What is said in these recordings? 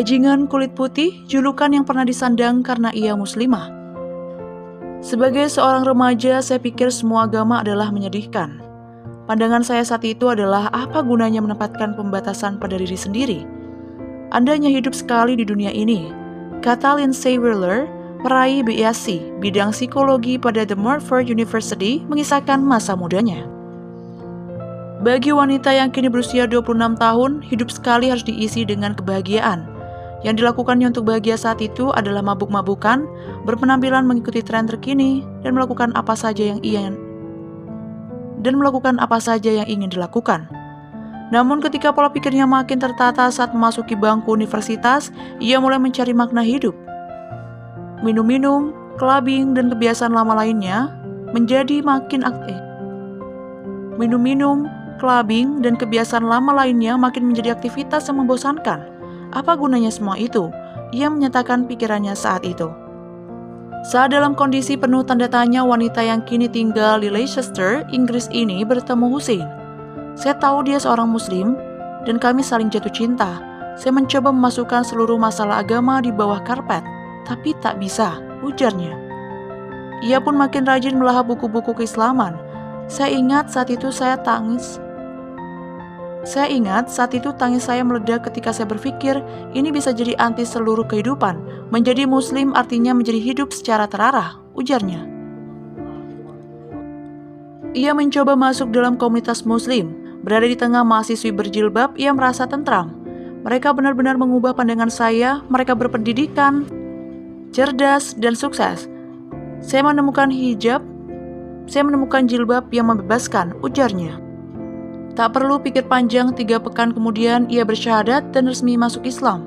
Bajingan kulit putih, julukan yang pernah disandang karena ia muslimah. Sebagai seorang remaja, saya pikir semua agama adalah menyedihkan. Pandangan saya saat itu adalah apa gunanya menempatkan pembatasan pada diri sendiri. Anda hanya hidup sekali di dunia ini, kata Lindsay Wheeler, peraih BSc bidang psikologi pada The Montfort University, mengisahkan masa mudanya. Bagi wanita yang kini berusia 26 tahun, hidup sekali harus diisi dengan kebahagiaan. Yang dilakukannya untuk bahagia saat itu adalah mabuk-mabukan, berpenampilan mengikuti tren terkini, dan melakukan apa saja yang ingin dilakukan. Namun ketika pola pikirnya makin tertata saat memasuki bangku universitas, ia mulai mencari makna hidup. Minum-minum, clubbing, dan kebiasaan lama lainnya menjadi makin aktif. Makin menjadi aktivitas yang membosankan. Apa gunanya semua itu? Ia menyatakan pikirannya saat itu. Saat dalam kondisi penuh tanda tanya, wanita yang kini tinggal di Leicester, Inggris ini bertemu Hussein. Saya tahu dia seorang muslim, dan kami saling jatuh cinta. Saya mencoba memasukkan seluruh masalah agama di bawah karpet, tapi tak bisa, ujarnya. Ia pun makin rajin melahap buku-buku keislaman. Saya ingat saat itu tangis saya meledak ketika saya berpikir ini bisa jadi anti seluruh kehidupan. Menjadi muslim artinya menjadi hidup secara terarah, ujarnya. Ia mencoba masuk dalam komunitas muslim. Berada di tengah mahasiswi berjilbab, ia merasa tentram. Mereka benar-benar mengubah pandangan saya. Mereka berpendidikan, cerdas, dan sukses. Saya menemukan jilbab yang membebaskan, ujarnya. Tak perlu pikir panjang, 3 pekan kemudian ia bersyahadat dan resmi masuk Islam.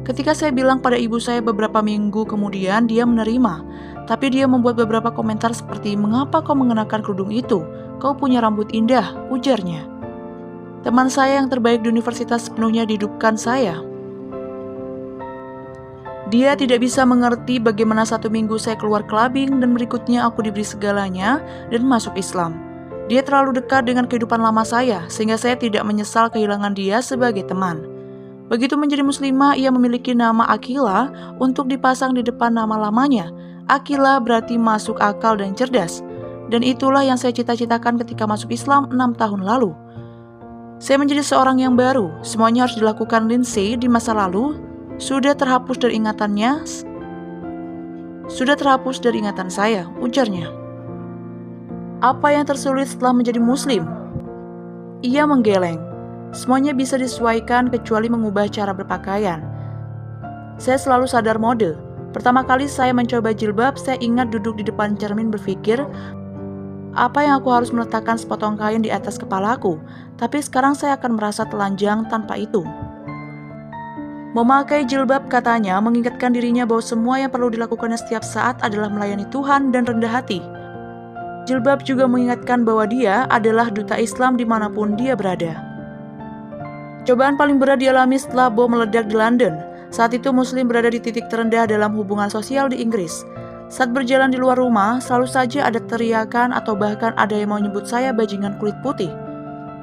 Ketika saya bilang pada ibu saya beberapa minggu kemudian, dia menerima. Tapi dia membuat beberapa komentar seperti, "Mengapa kau mengenakan kerudung itu? Kau punya rambut indah," ujarnya. Teman saya yang terbaik di universitas sepenuhnya dihidupkan saya. Dia tidak bisa mengerti bagaimana 1 minggu saya keluar clubbing dan berikutnya aku diberi segalanya dan masuk Islam. Dia terlalu dekat dengan kehidupan lama saya, sehingga saya tidak menyesal kehilangan dia sebagai teman. Begitu menjadi muslimah, ia memiliki nama Akila untuk dipasang di depan nama lamanya. Akila berarti masuk akal dan cerdas. Dan itulah yang saya cita-citakan ketika masuk Islam 6 tahun lalu. Saya menjadi seorang yang baru. Semuanya harus dilakukan Lindsay di masa lalu. Sudah terhapus dari ingatan saya, ujarnya. Apa yang tersulit setelah menjadi muslim? Ia menggeleng. Semuanya bisa disesuaikan kecuali mengubah cara berpakaian. Saya selalu sadar mode. Pertama kali saya mencoba jilbab, saya ingat duduk di depan cermin berpikir, apa yang aku harus meletakkan sepotong kain di atas kepalaku? Tapi sekarang saya akan merasa telanjang tanpa itu. Memakai jilbab, katanya, mengingatkan dirinya bahwa semua yang perlu dilakukannya setiap saat adalah melayani Tuhan dan rendah hati. Jilbab juga mengingatkan bahwa dia adalah duta Islam dimanapun dia berada. Cobaan paling berat dialami setelah bom meledak di London. Saat itu muslim berada di titik terendah dalam hubungan sosial di Inggris. Saat berjalan di luar rumah, selalu saja ada teriakan atau bahkan ada yang mau menyebut saya bajingan kulit putih.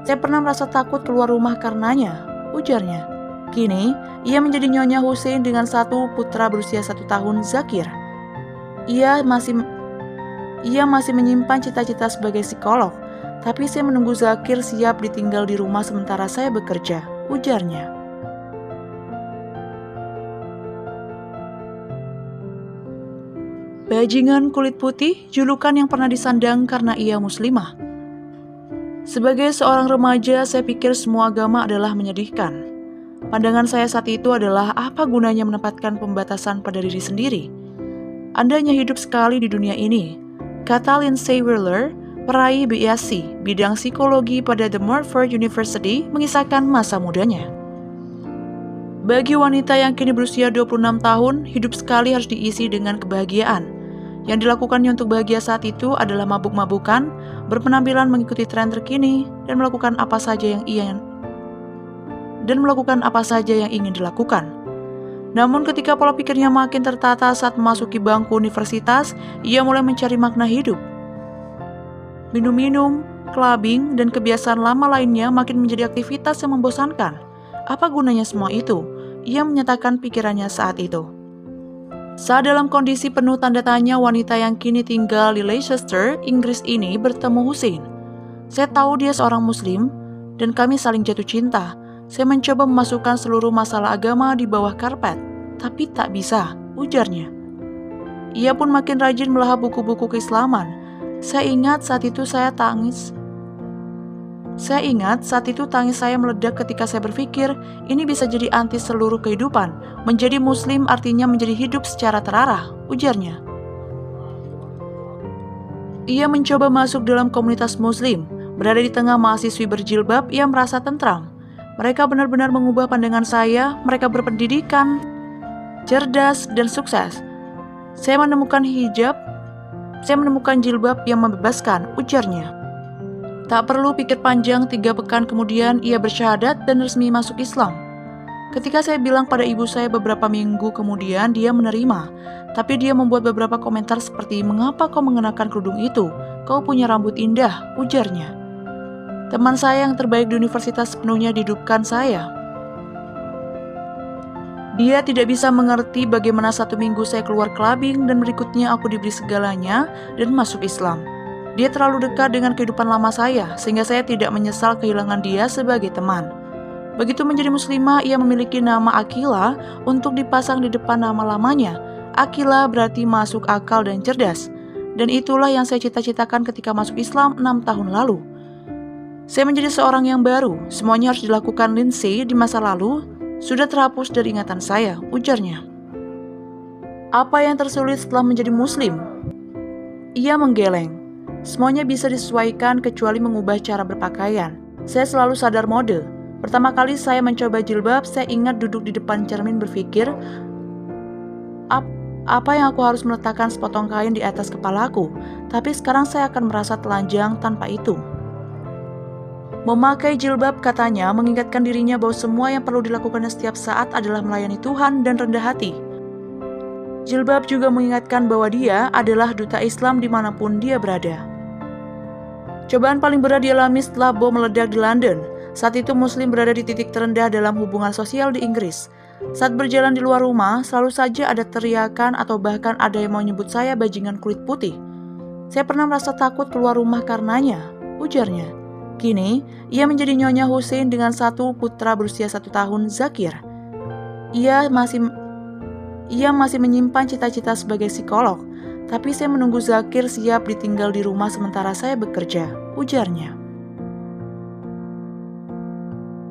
Saya pernah merasa takut keluar rumah karenanya, ujarnya. Kini, ia menjadi Nyonya Hussein dengan 1 putra berusia 1 tahun, Zakir. Ia masih menyimpan cita-cita sebagai psikolog, tapi saya menunggu Zakir siap ditinggal di rumah sementara saya bekerja, ujarnya. Bajingan kulit putih, julukan yang pernah disandang karena ia muslimah. Sebagai seorang remaja, saya pikir semua agama adalah menyedihkan. Pandangan saya saat itu adalah apa gunanya menempatkan pembatasan pada diri sendiri. Anda hanya hidup sekali di dunia ini, kata Lindsay Wheeler, peraih BSc bidang psikologi pada The Montfort University, mengisahkan masa mudanya. Bagi wanita yang kini berusia 26 tahun, hidup sekali harus diisi dengan kebahagiaan. Yang dilakukannya untuk bahagia saat itu adalah mabuk-mabukan, berpenampilan mengikuti tren terkini, dan melakukan apa saja yang ingin dilakukan. Namun ketika pola pikirnya makin tertata saat memasuki bangku universitas, ia mulai mencari makna hidup. Minum-minum, clubbing, dan kebiasaan lama lainnya makin menjadi aktivitas yang membosankan. Apa gunanya semua itu? ia menyatakan pikirannya saat itu. Saat dalam kondisi penuh tanda tanya, wanita yang kini tinggal di Leicester, Inggris ini bertemu Hussein. Saya tahu dia seorang muslim, dan kami saling jatuh cinta. Saya mencoba memasukkan seluruh masalah agama di bawah karpet, tapi tak bisa, ujarnya. Ia pun makin rajin melahap buku-buku keislaman. Saya ingat saat itu tangis saya meledak ketika saya berpikir ini bisa jadi anti seluruh kehidupan. Menjadi muslim artinya menjadi hidup secara terarah, ujarnya. Ia mencoba masuk dalam komunitas muslim, berada di tengah mahasiswi berjilbab yang merasa tentram. Mereka benar-benar mengubah pandangan saya, mereka berpendidikan, cerdas, dan sukses. Saya menemukan jilbab yang membebaskan, ujarnya. Tak perlu pikir panjang, 3 pekan kemudian ia bersyahadat dan resmi masuk Islam. Ketika saya bilang pada ibu saya beberapa minggu kemudian, dia menerima. Tapi dia membuat beberapa komentar seperti, "Mengapa kau mengenakan kerudung itu? Kau punya rambut indah," ujarnya. Teman saya yang terbaik di universitas sepenuhnya dihidupkan saya. Dia tidak bisa mengerti bagaimana 1 minggu saya keluar clubbing dan berikutnya aku diberi segalanya dan masuk Islam. Dia terlalu dekat dengan kehidupan lama saya, sehingga saya tidak menyesal kehilangan dia sebagai teman. Begitu menjadi muslimah, ia memiliki nama Akila untuk dipasang di depan nama lamanya. Akila berarti masuk akal dan cerdas. Dan itulah yang saya cita-citakan ketika masuk Islam 6 tahun lalu. Saya menjadi seorang yang baru, semuanya harus dilakukan Lindsay di masa lalu, sudah terhapus dari ingatan saya, ujarnya. Apa yang tersulit setelah menjadi muslim? Ia menggeleng. Semuanya bisa disesuaikan kecuali mengubah cara berpakaian. Saya selalu sadar mode. Pertama kali saya mencoba jilbab, saya ingat duduk di depan cermin berpikir, apa yang aku harus meletakkan sepotong kain di atas kepalaku? Tapi sekarang saya akan merasa telanjang tanpa itu. Memakai jilbab, katanya, mengingatkan dirinya bahwa semua yang perlu dilakukannya setiap saat adalah melayani Tuhan dan rendah hati. Jilbab juga mengingatkan bahwa dia adalah duta Islam dimanapun dia berada. Cobaan paling berat dialami setelah bom meledak di London. Saat itu muslim berada di titik terendah dalam hubungan sosial di Inggris. Saat berjalan di luar rumah, selalu saja ada teriakan atau bahkan ada yang mau menyebut saya bajingan kulit putih. Saya pernah merasa takut keluar rumah karenanya, ujarnya. Kini, ia menjadi Nyonya Hussein dengan 1 putra berusia 1 tahun, Zakir. Ia masih menyimpan cita-cita sebagai psikolog, tapi saya menunggu Zakir siap ditinggal di rumah sementara saya bekerja, ujarnya.